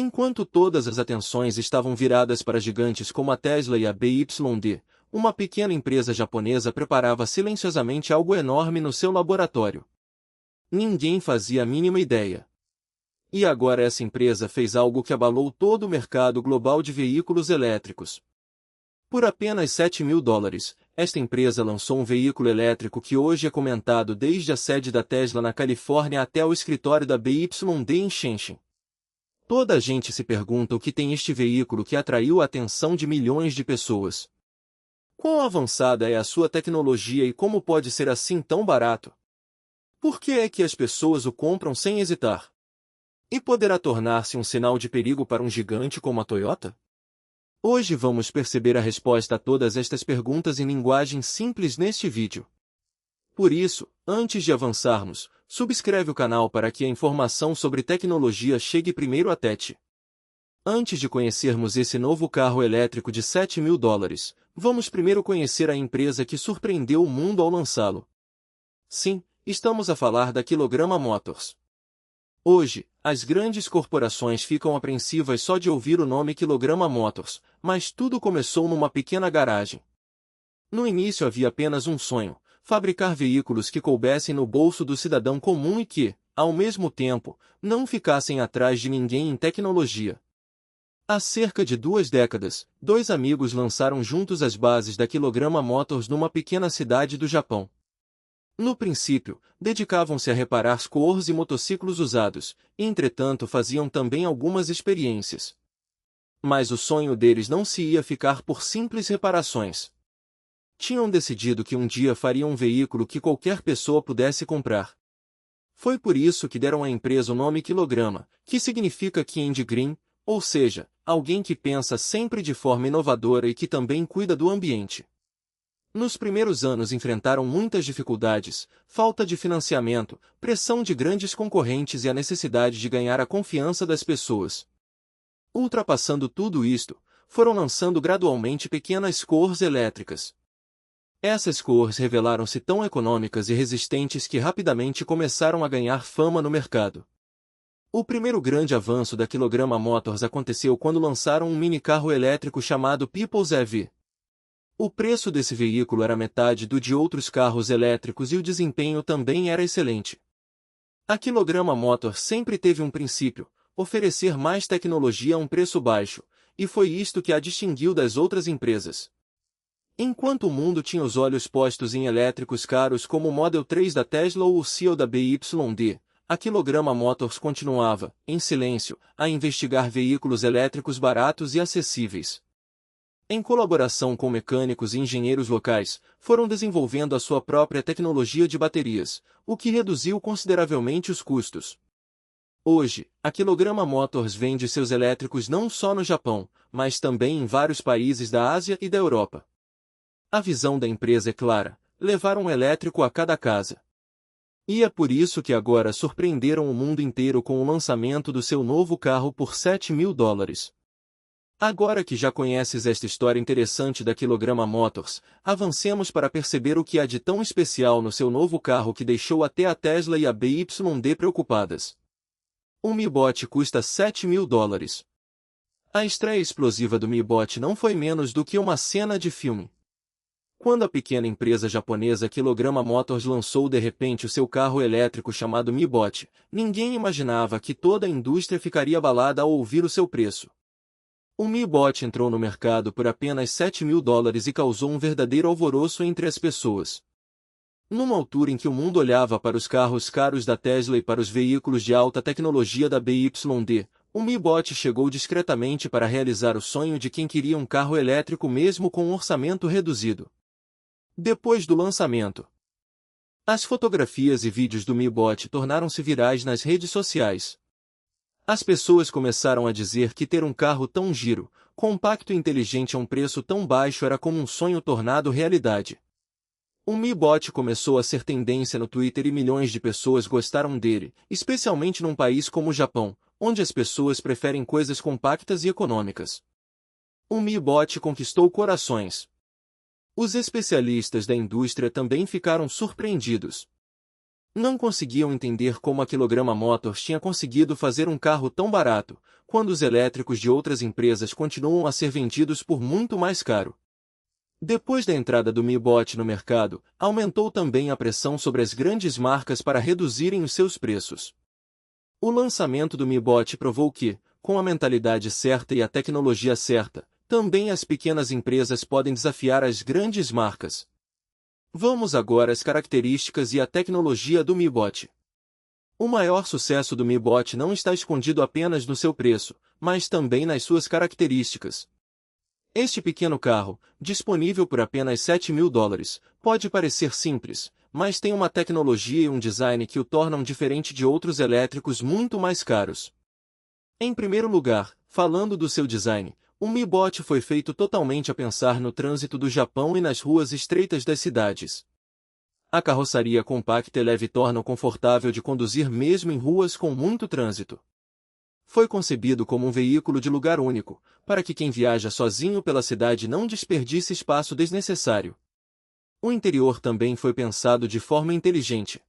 Enquanto todas as atenções estavam viradas para gigantes como a Tesla e a BYD, uma pequena empresa japonesa preparava silenciosamente algo enorme no seu laboratório. Ninguém fazia a mínima ideia. E agora essa empresa fez algo que abalou todo o mercado global de veículos elétricos. Por apenas $7.000, esta empresa lançou um veículo elétrico que hoje é comentado desde a sede da Tesla na Califórnia até o escritório da BYD em Shenzhen. Toda a gente se pergunta o que tem este veículo que atraiu a atenção de milhões de pessoas. Quão avançada é a sua tecnologia e como pode ser assim tão barato? Por que é que as pessoas o compram sem hesitar? E poderá tornar-se um sinal de perigo para um gigante como a Toyota? Hoje vamos perceber a resposta a todas estas perguntas em linguagem simples neste vídeo. Por isso, antes de avançarmos, subscreve o canal para que a informação sobre tecnologia chegue primeiro até ti. Antes de conhecermos esse novo carro elétrico de $7.000, vamos primeiro conhecer a empresa que surpreendeu o mundo ao lançá-lo. Sim, estamos a falar da Kilograma Motors. Hoje, as grandes corporações ficam apreensivas só de ouvir o nome Kilograma Motors, mas tudo começou numa pequena garagem. No início havia apenas um sonho: fabricar veículos que coubessem no bolso do cidadão comum e que, ao mesmo tempo, não ficassem atrás de ninguém em tecnologia. Há cerca de 2 décadas, 2 amigos lançaram juntos as bases da Kilograma Motors numa pequena cidade do Japão. No princípio, dedicavam-se a reparar carros e motociclos usados, e entretanto faziam também algumas experiências. Mas o sonho deles não se ia ficar por simples reparações. Tinham decidido que um dia fariam um veículo que qualquer pessoa pudesse comprar. Foi por isso que deram à empresa o nome Kilograma, que significa Kind Green, ou seja, alguém que pensa sempre de forma inovadora e que também cuida do ambiente. Nos primeiros anos enfrentaram muitas dificuldades: falta de financiamento, pressão de grandes concorrentes e a necessidade de ganhar a confiança das pessoas. Ultrapassando tudo isto, foram lançando gradualmente pequenas cores elétricas. Essas cores revelaram-se tão econômicas e resistentes que rapidamente começaram a ganhar fama no mercado. O primeiro grande avanço da Kilograma Motors aconteceu quando lançaram um mini-carro elétrico chamado People's EV. O preço desse veículo era metade do de outros carros elétricos e o desempenho também era excelente. A Kilograma Motors sempre teve um princípio: oferecer mais tecnologia a um preço baixo, e foi isto que a distinguiu das outras empresas. Enquanto o mundo tinha os olhos postos em elétricos caros como o Model 3 da Tesla ou o Seal da BYD, a Kilograma Motors continuava, em silêncio, a investigar veículos elétricos baratos e acessíveis. Em colaboração com mecânicos e engenheiros locais, foram desenvolvendo a sua própria tecnologia de baterias, o que reduziu consideravelmente os custos. Hoje, a Kilograma Motors vende seus elétricos não só no Japão, mas também em vários países da Ásia e da Europa. A visão da empresa é clara: levar um elétrico a cada casa. E é por isso que agora surpreenderam o mundo inteiro com o lançamento do seu novo carro por $7.000. Agora que já conheces esta história interessante da Kilograma Motors, avancemos para perceber o que há de tão especial no seu novo carro que deixou até a Tesla e a BYD preocupadas. O Mi Bot custa $7.000. A estreia explosiva do Mi Bot não foi menos do que uma cena de filme. Quando a pequena empresa japonesa Kilograma Motors lançou de repente o seu carro elétrico chamado Mi Bot, ninguém imaginava que toda a indústria ficaria abalada ao ouvir o seu preço. O Mi Bot entrou no mercado por apenas $7.000 e causou um verdadeiro alvoroço entre as pessoas. Numa altura em que o mundo olhava para os carros caros da Tesla e para os veículos de alta tecnologia da BYD, o Mi Bot chegou discretamente para realizar o sonho de quem queria um carro elétrico mesmo com um orçamento reduzido. Depois do lançamento, as fotografias e vídeos do Mi Bot tornaram-se virais nas redes sociais. As pessoas começaram a dizer que ter um carro tão giro, compacto e inteligente a um preço tão baixo era como um sonho tornado realidade. O Mi Bot começou a ser tendência no Twitter e milhões de pessoas gostaram dele, especialmente num país como o Japão, onde as pessoas preferem coisas compactas e econômicas. O Mi Bot conquistou corações. Os especialistas da indústria também ficaram surpreendidos. Não conseguiam entender como a Kilogram Motors tinha conseguido fazer um carro tão barato, quando os elétricos de outras empresas continuam a ser vendidos por muito mais caro. Depois da entrada do Mi Bot no mercado, aumentou também a pressão sobre as grandes marcas para reduzirem os seus preços. O lançamento do Mi Bot provou que, com a mentalidade certa e a tecnologia certa, também as pequenas empresas podem desafiar as grandes marcas. Vamos agora às características e à tecnologia do Mi Bot. O maior sucesso do Mi Bot não está escondido apenas no seu preço, mas também nas suas características. Este pequeno carro, disponível por apenas $7.000, pode parecer simples, mas tem uma tecnologia e um design que o tornam diferente de outros elétricos muito mais caros. Em primeiro lugar, falando do seu design, o Mi Bot foi feito totalmente a pensar no trânsito do Japão e nas ruas estreitas das cidades. A carroceria compacta e leve torna-o confortável de conduzir mesmo em ruas com muito trânsito. Foi concebido como um veículo de lugar único, para que quem viaja sozinho pela cidade não desperdice espaço desnecessário. O interior também foi pensado de forma inteligente.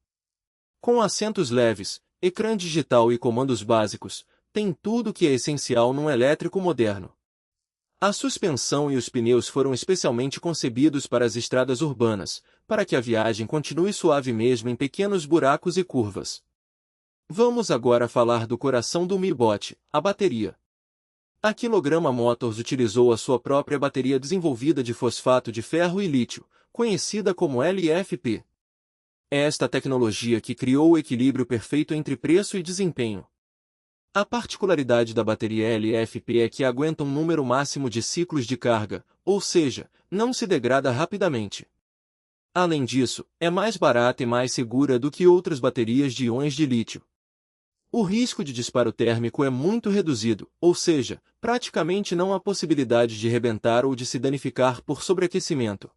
Com assentos leves, ecrã digital e comandos básicos, tem tudo o que é essencial num elétrico moderno. A suspensão e os pneus foram especialmente concebidos para as estradas urbanas, para que a viagem continue suave mesmo em pequenos buracos e curvas. Vamos agora falar do coração do Mi Bot, a bateria. A Kilogram Motors utilizou a sua própria bateria desenvolvida de fosfato de ferro e lítio, conhecida como LFP. É esta tecnologia que criou o equilíbrio perfeito entre preço e desempenho. A particularidade da bateria LFP é que aguenta um número máximo de ciclos de carga, ou seja, não se degrada rapidamente. Além disso, é mais barata e mais segura do que outras baterias de íons de lítio. O risco de disparo térmico é muito reduzido, ou seja, praticamente não há possibilidade de rebentar ou de se danificar por sobreaquecimento.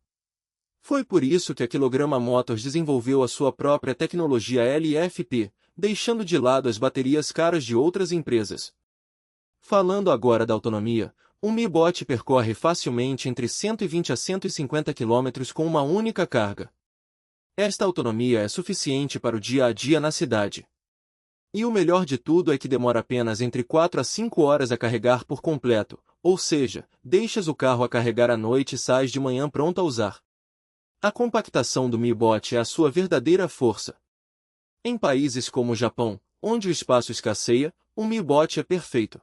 Foi por isso que a Kilogram Motors desenvolveu a sua própria tecnologia LFP, deixando de lado as baterias caras de outras empresas. Falando agora da autonomia, o Mi Bot percorre facilmente entre 120 a 150 km com uma única carga. Esta autonomia é suficiente para o dia a dia na cidade. E o melhor de tudo é que demora apenas entre 4 a 5 horas a carregar por completo, ou seja, deixas o carro a carregar à noite e sais de manhã pronto a usar. A compactação do Mi Bot é a sua verdadeira força. Em países como o Japão, onde o espaço escasseia, o Mi Bot é perfeito.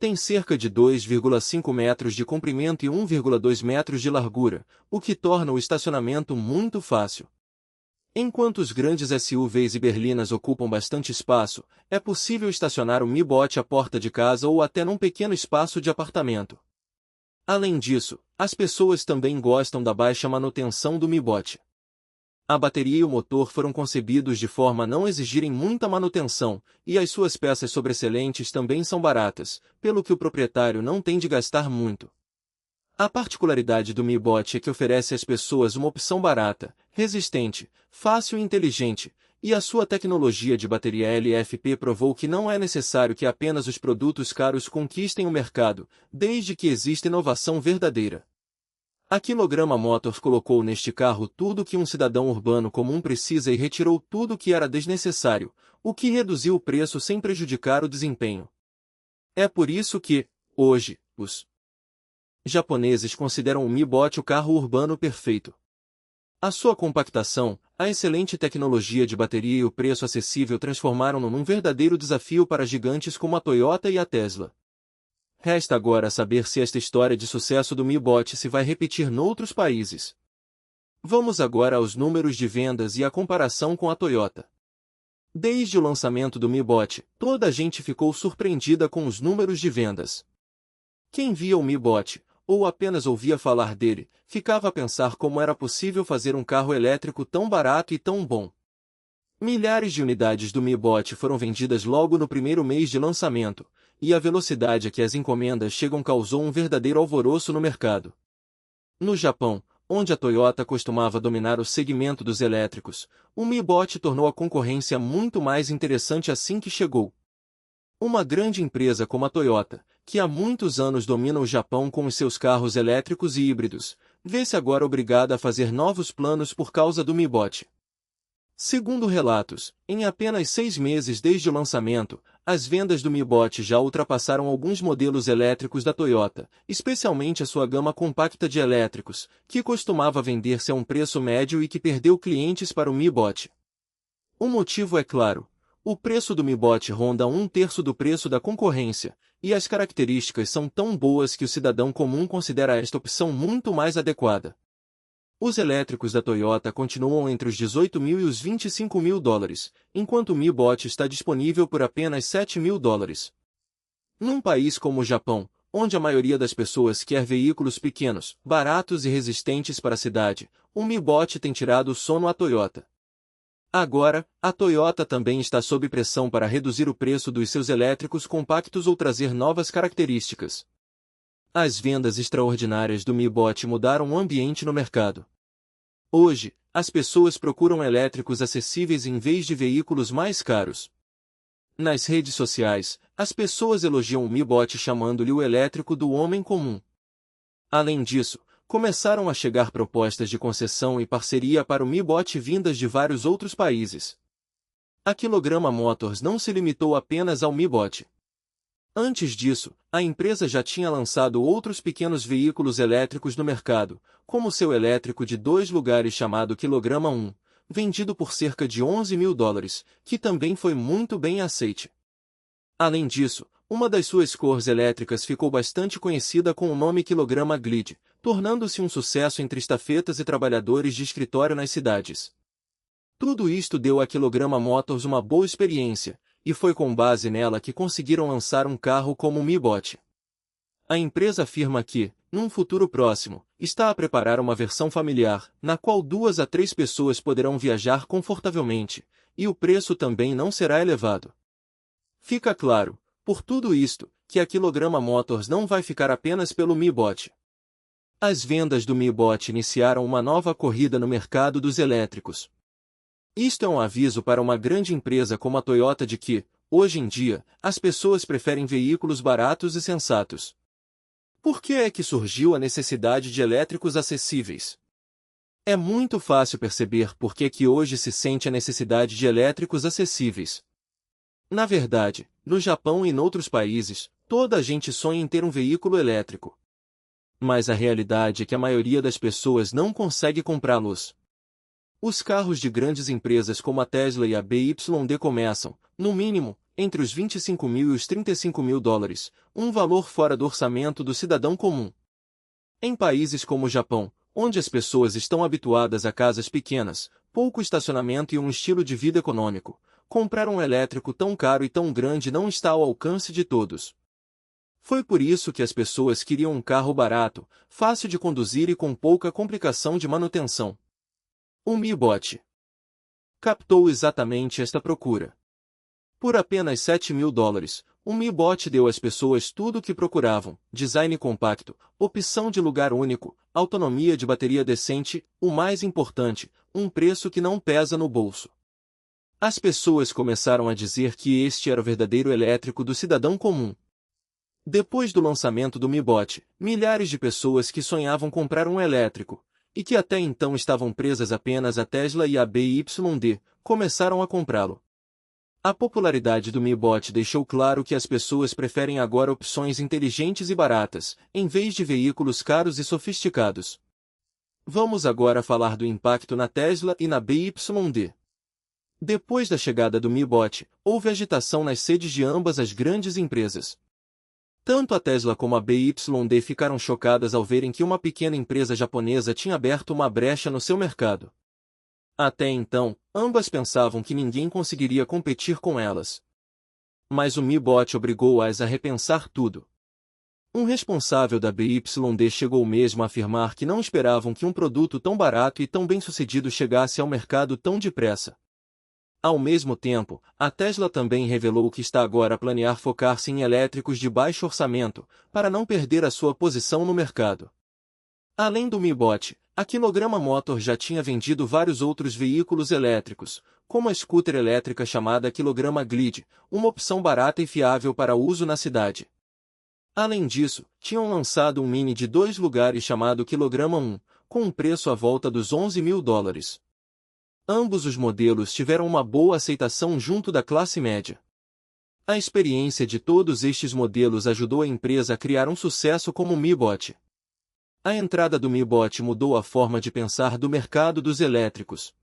Tem cerca de 2,5 metros de comprimento e 1,2 metros de largura, o que torna o estacionamento muito fácil. Enquanto os grandes SUVs e berlinas ocupam bastante espaço, é possível estacionar o Mi Bot à porta de casa ou até num pequeno espaço de apartamento. Além disso, as pessoas também gostam da baixa manutenção do Mi Bot. A bateria e o motor foram concebidos de forma a não exigirem muita manutenção, e as suas peças sobressalentes também são baratas, pelo que o proprietário não tem de gastar muito. A particularidade do Mi Bot é que oferece às pessoas uma opção barata, resistente, fácil e inteligente, e a sua tecnologia de bateria LFP provou que não é necessário que apenas os produtos caros conquistem o mercado, desde que exista inovação verdadeira. A Kilogram Motors colocou neste carro tudo o que um cidadão urbano comum precisa e retirou tudo o que era desnecessário, o que reduziu o preço sem prejudicar o desempenho. É por isso que, hoje, os japoneses consideram o Mi Bot o carro urbano perfeito. A sua compactação, a excelente tecnologia de bateria e o preço acessível transformaram-no num verdadeiro desafio para gigantes como a Toyota e a Tesla. Resta agora saber se esta história de sucesso do Mi Bot se vai repetir noutros países. Vamos agora aos números de vendas e a comparação com a Toyota. Desde o lançamento do Mi Bot, toda a gente ficou surpreendida com os números de vendas. Quem via o Mi Bot, ou apenas ouvia falar dele, ficava a pensar como era possível fazer um carro elétrico tão barato e tão bom. Milhares de unidades do Mi Bot foram vendidas logo no primeiro mês de lançamento, e a velocidade a que as encomendas chegam causou um verdadeiro alvoroço no mercado. No Japão, onde a Toyota costumava dominar o segmento dos elétricos, o Mi Bot tornou a concorrência muito mais interessante assim que chegou. Uma grande empresa como a Toyota, que há muitos anos domina o Japão com os seus carros elétricos e híbridos, vê-se agora obrigada a fazer novos planos por causa do Mi Bot. Segundo relatos, em apenas 6 meses desde o lançamento, as vendas do Mi Bot já ultrapassaram alguns modelos elétricos da Toyota, especialmente a sua gama compacta de elétricos, que costumava vender-se a um preço médio e que perdeu clientes para o Mi Bot. O motivo é claro. O preço do Mi Bot ronda um terço do preço da concorrência, e as características são tão boas que o cidadão comum considera esta opção muito mais adequada. Os elétricos da Toyota continuam entre os 18 mil e os 25 mil dólares, enquanto o Mi Bot está disponível por apenas 7 mil dólares. Num país como o Japão, onde a maioria das pessoas quer veículos pequenos, baratos e resistentes para a cidade, o Mi Bot tem tirado o sono à Toyota. Agora, a Toyota também está sob pressão para reduzir o preço dos seus elétricos compactos ou trazer novas características. As vendas extraordinárias do Mi Bot mudaram o ambiente no mercado. Hoje, as pessoas procuram elétricos acessíveis em vez de veículos mais caros. Nas redes sociais, as pessoas elogiam o Mi Bot chamando-lhe o elétrico do homem comum. Além disso, começaram a chegar propostas de concessão e parceria para o Mi Bot vindas de vários outros países. A Kilograma Motors não se limitou apenas ao Mi Bot. Antes disso, a empresa já tinha lançado outros pequenos veículos elétricos no mercado, como seu elétrico de 2 lugares chamado Kilograma 1, vendido por cerca de 11 mil dólares, que também foi muito bem aceite. Além disso, uma das suas cores elétricas ficou bastante conhecida com o nome Kilograma Glide, tornando-se um sucesso entre estafetas e trabalhadores de escritório nas cidades. Tudo isto deu à Kilograma Motors uma boa experiência, e foi com base nela que conseguiram lançar um carro como o Mi Bot. A empresa afirma que, num futuro próximo, está a preparar uma versão familiar, na qual 2 a 3 pessoas poderão viajar confortavelmente, e o preço também não será elevado. Fica claro, por tudo isto, que a Kilograma Motors não vai ficar apenas pelo Mi Bot. As vendas do Mi Bot iniciaram uma nova corrida no mercado dos elétricos. Isto é um aviso para uma grande empresa como a Toyota de que, hoje em dia, as pessoas preferem veículos baratos e sensatos. Por que é que surgiu a necessidade de elétricos acessíveis? É muito fácil perceber por que é que hoje se sente a necessidade de elétricos acessíveis. Na verdade, no Japão e em outros países, toda a gente sonha em ter um veículo elétrico. Mas a realidade é que a maioria das pessoas não consegue comprá-los. Os carros de grandes empresas como a Tesla e a BYD começam, no mínimo, entre os 25 mil e os 35 mil dólares, um valor fora do orçamento do cidadão comum. Em países como o Japão, onde as pessoas estão habituadas a casas pequenas, pouco estacionamento e um estilo de vida econômico, comprar um elétrico tão caro e tão grande não está ao alcance de todos. Foi por isso que as pessoas queriam um carro barato, fácil de conduzir e com pouca complicação de manutenção. O Mi Bot captou exatamente esta procura. Por apenas 7 mil dólares, o Mi Bot deu às pessoas tudo o que procuravam: design compacto, opção de lugar único, autonomia de bateria decente, o mais importante, um preço que não pesa no bolso. As pessoas começaram a dizer que este era o verdadeiro elétrico do cidadão comum. Depois do lançamento do Mi Bot, milhares de pessoas que sonhavam comprar um elétrico, e que até então estavam presas apenas à Tesla e à BYD, começaram a comprá-lo. A popularidade do Mi Bot deixou claro que as pessoas preferem agora opções inteligentes e baratas, em vez de veículos caros e sofisticados. Vamos agora falar do impacto na Tesla e na BYD. Depois da chegada do Mi Bot, houve agitação nas sedes de ambas as grandes empresas. Tanto a Tesla como a BYD ficaram chocadas ao verem que uma pequena empresa japonesa tinha aberto uma brecha no seu mercado. Até então, ambas pensavam que ninguém conseguiria competir com elas. Mas o Mi Bot obrigou-as a repensar tudo. Um responsável da BYD chegou mesmo a afirmar que não esperavam que um produto tão barato e tão bem-sucedido chegasse ao mercado tão depressa. Ao mesmo tempo, a Tesla também revelou que está agora a planear focar-se em elétricos de baixo orçamento, para não perder a sua posição no mercado. Além do Mi Bot, a Kilograma Motor já tinha vendido vários outros veículos elétricos, como a scooter elétrica chamada Kilograma Glide, uma opção barata e fiável para uso na cidade. Além disso, tinham lançado um Mini de 2 lugares chamado Kilograma 1, com um preço à volta dos 11 mil dólares. Ambos os modelos tiveram uma boa aceitação junto da classe média. A experiência de todos estes modelos ajudou a empresa a criar um sucesso como o Mi Bot. A entrada do Mi Bot mudou a forma de pensar do mercado dos elétricos.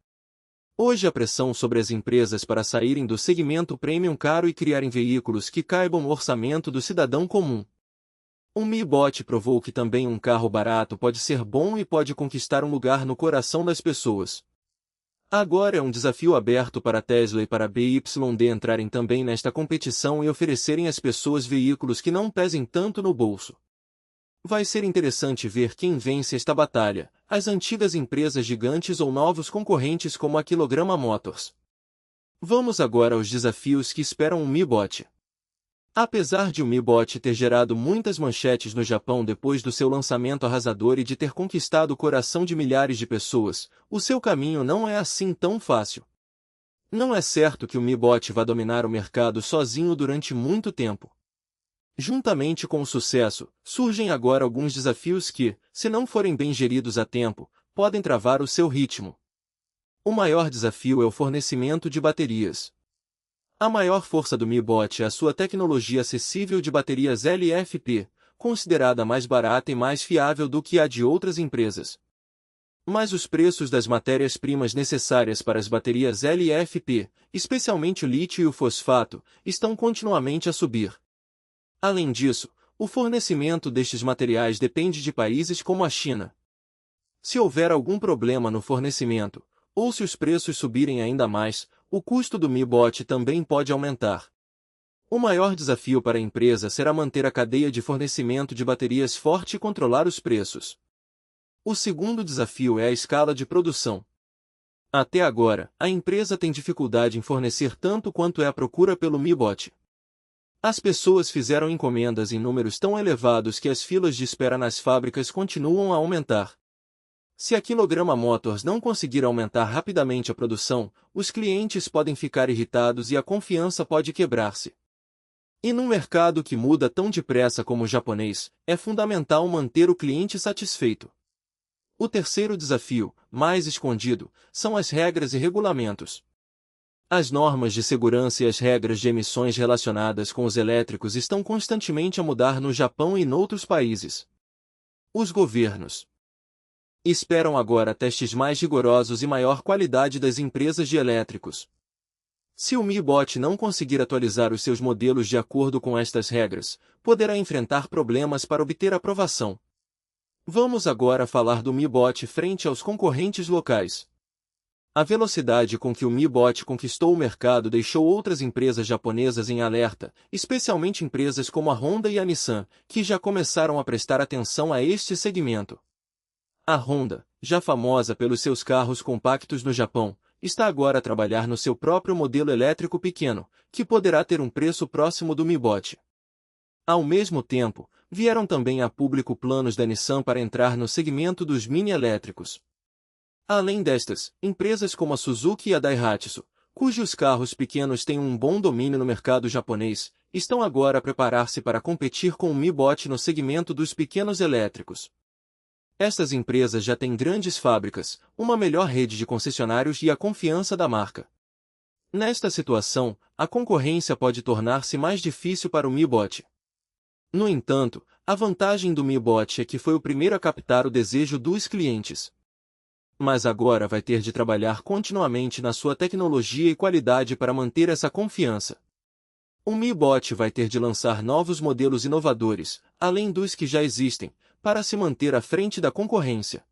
Hoje a pressão sobre as empresas para saírem do segmento premium caro e criarem veículos que caibam no orçamento do cidadão comum. O Mi Bot provou que também um carro barato pode ser bom e pode conquistar um lugar no coração das pessoas. Agora é um desafio aberto para a Tesla e para a BYD entrarem também nesta competição e oferecerem às pessoas veículos que não pesem tanto no bolso. Vai ser interessante ver quem vence esta batalha, as antigas empresas gigantes ou novos concorrentes como a Kilogram Motors. Vamos agora aos desafios que esperam o Mi Bot. Apesar de o Mi Bot ter gerado muitas manchetes no Japão depois do seu lançamento arrasador e de ter conquistado o coração de milhares de pessoas, o seu caminho não é assim tão fácil. Não é certo que o Mi Bot vá dominar o mercado sozinho durante muito tempo. Juntamente com o sucesso, surgem agora alguns desafios que, se não forem bem geridos a tempo, podem travar o seu ritmo. O maior desafio é o fornecimento de baterias. A maior força do Mi Bot é a sua tecnologia acessível de baterias LFP, considerada mais barata e mais fiável do que a de outras empresas. Mas os preços das matérias-primas necessárias para as baterias LFP, especialmente o lítio e o fosfato, estão continuamente a subir. Além disso, o fornecimento destes materiais depende de países como a China. Se houver algum problema no fornecimento, ou se os preços subirem ainda mais, o custo do Mi Bot também pode aumentar. O maior desafio para a empresa será manter a cadeia de fornecimento de baterias forte e controlar os preços. O segundo desafio é a escala de produção. Até agora, a empresa tem dificuldade em fornecer tanto quanto é a procura pelo Mi Bot. As pessoas fizeram encomendas em números tão elevados que as filas de espera nas fábricas continuam a aumentar. Se a Kilogram Motors não conseguir aumentar rapidamente a produção, os clientes podem ficar irritados e a confiança pode quebrar-se. E num mercado que muda tão depressa como o japonês, é fundamental manter o cliente satisfeito. O terceiro desafio, mais escondido, são as regras e regulamentos. As normas de segurança e as regras de emissões relacionadas com os elétricos estão constantemente a mudar no Japão e noutros países. Os governos esperam agora testes mais rigorosos e maior qualidade das empresas de elétricos. Se o Mi Bot não conseguir atualizar os seus modelos de acordo com estas regras, poderá enfrentar problemas para obter aprovação. Vamos agora falar do Mi Bot frente aos concorrentes locais. A velocidade com que o Mi Bot conquistou o mercado deixou outras empresas japonesas em alerta, especialmente empresas como a Honda e a Nissan, que já começaram a prestar atenção a este segmento. A Honda, já famosa pelos seus carros compactos no Japão, está agora a trabalhar no seu próprio modelo elétrico pequeno, que poderá ter um preço próximo do Mi Bot. Ao mesmo tempo, vieram também a público planos da Nissan para entrar no segmento dos mini-elétricos. Além destas, empresas como a Suzuki e a Daihatsu, cujos carros pequenos têm um bom domínio no mercado japonês, estão agora a preparar-se para competir com o Mi Bot no segmento dos pequenos elétricos. Estas empresas já têm grandes fábricas, uma melhor rede de concessionários e a confiança da marca. Nesta situação, a concorrência pode tornar-se mais difícil para o Mi Bot. No entanto, a vantagem do Mi Bot é que foi o primeiro a captar o desejo dos clientes. Mas agora vai ter de trabalhar continuamente na sua tecnologia e qualidade para manter essa confiança. O Mi Bot vai ter de lançar novos modelos inovadores, além dos que já existem, para se manter à frente da concorrência.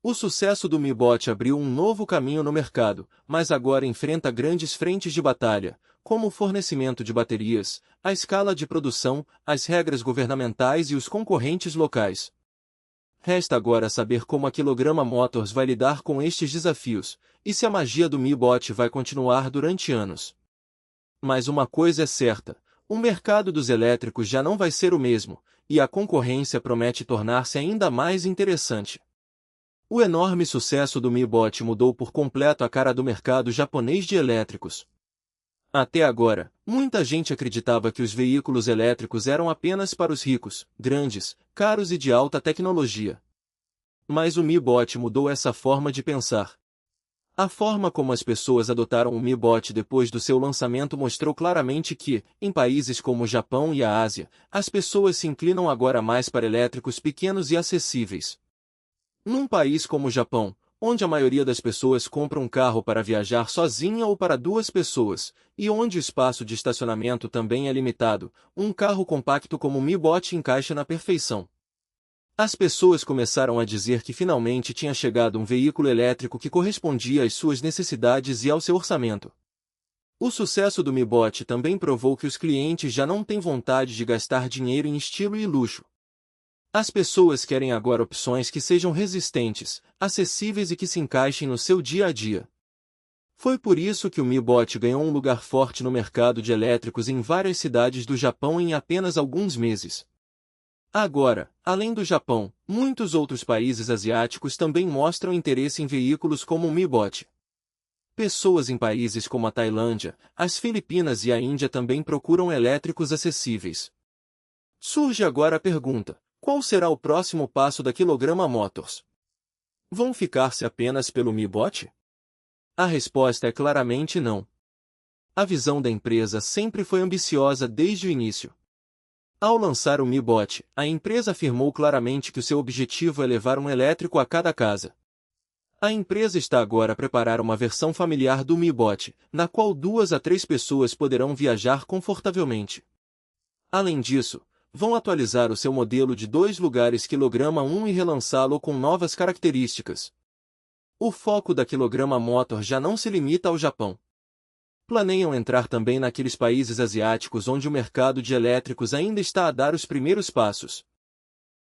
O sucesso do Mi Bot abriu um novo caminho no mercado, mas agora enfrenta grandes frentes de batalha, como o fornecimento de baterias, a escala de produção, as regras governamentais e os concorrentes locais. Resta agora saber como a Kilogram Motors vai lidar com estes desafios, e se a magia do Mi Bot vai continuar durante anos. Mas uma coisa é certa, o mercado dos elétricos já não vai ser o mesmo, e a concorrência promete tornar-se ainda mais interessante. O enorme sucesso do Mi Bot mudou por completo a cara do mercado japonês de elétricos. Até agora, muita gente acreditava que os veículos elétricos eram apenas para os ricos, grandes, caros e de alta tecnologia. Mas o Mi Bot mudou essa forma de pensar. A forma como as pessoas adotaram o Mi Bot depois do seu lançamento mostrou claramente que, em países como o Japão e a Ásia, as pessoas se inclinam agora mais para elétricos pequenos e acessíveis. Num país como o Japão, onde a maioria das pessoas compra um carro para viajar sozinha ou para duas pessoas, e onde o espaço de estacionamento também é limitado, um carro compacto como o Mi Bot encaixa na perfeição. As pessoas começaram a dizer que finalmente tinha chegado um veículo elétrico que correspondia às suas necessidades e ao seu orçamento. O sucesso do Mi Bot também provou que os clientes já não têm vontade de gastar dinheiro em estilo e luxo. As pessoas querem agora opções que sejam resistentes, acessíveis e que se encaixem no seu dia a dia. Foi por isso que o Mi Bot ganhou um lugar forte no mercado de elétricos em várias cidades do Japão em apenas alguns meses. Agora, além do Japão, muitos outros países asiáticos também mostram interesse em veículos como o Mi Bot. Pessoas em países como a Tailândia, as Filipinas e a Índia também procuram elétricos acessíveis. Surge agora a pergunta: qual será o próximo passo da Kilograma Motors? Vão ficar-se apenas pelo Mi Bot? A resposta é claramente não. A visão da empresa sempre foi ambiciosa desde o início. Ao lançar o Mi Bot, a empresa afirmou claramente que o seu objetivo é levar um elétrico a cada casa. A empresa está agora a preparar uma versão familiar do Mi Bot, na qual 2 a 3 pessoas poderão viajar confortavelmente. Além disso, vão atualizar o seu modelo de 2 lugares Kilograma 1 e relançá-lo com novas características. O foco da Kilograma Motor já não se limita ao Japão. Planeiam entrar também naqueles países asiáticos onde o mercado de elétricos ainda está a dar os primeiros passos.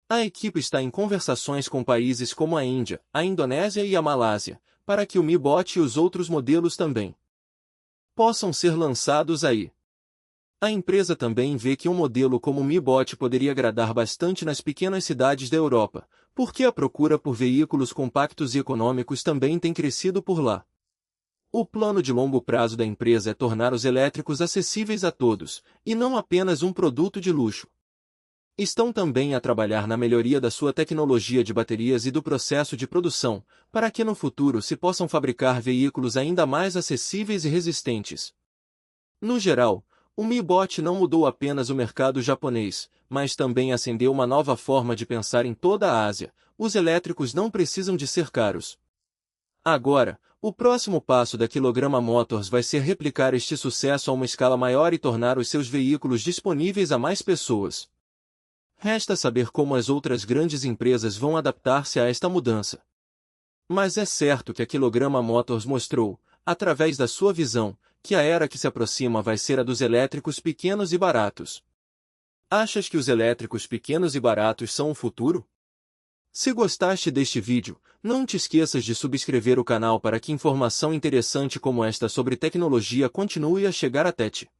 A equipe está em conversações com países como a Índia, a Indonésia e a Malásia, para que o Mi Bot e os outros modelos também possam ser lançados aí. A empresa também vê que um modelo como o Mi Bot poderia agradar bastante nas pequenas cidades da Europa, porque a procura por veículos compactos e econômicos também tem crescido por lá. O plano de longo prazo da empresa é tornar os elétricos acessíveis a todos, e não apenas um produto de luxo. Estão também a trabalhar na melhoria da sua tecnologia de baterias e do processo de produção, para que no futuro se possam fabricar veículos ainda mais acessíveis e resistentes. No geral, o Mi Bot não mudou apenas o mercado japonês, mas também acendeu uma nova forma de pensar em toda a Ásia. Os elétricos não precisam de ser caros. Agora, o próximo passo da Kilograma Motors vai ser replicar este sucesso a uma escala maior e tornar os seus veículos disponíveis a mais pessoas. Resta saber como as outras grandes empresas vão adaptar-se a esta mudança. Mas é certo que a Kilograma Motors mostrou, através da sua visão, que a era que se aproxima vai ser a dos elétricos pequenos e baratos. Achas que os elétricos pequenos e baratos são o futuro? Se gostaste deste vídeo, não te esqueças de subscrever o canal para que informação interessante como esta sobre tecnologia continue a chegar até ti.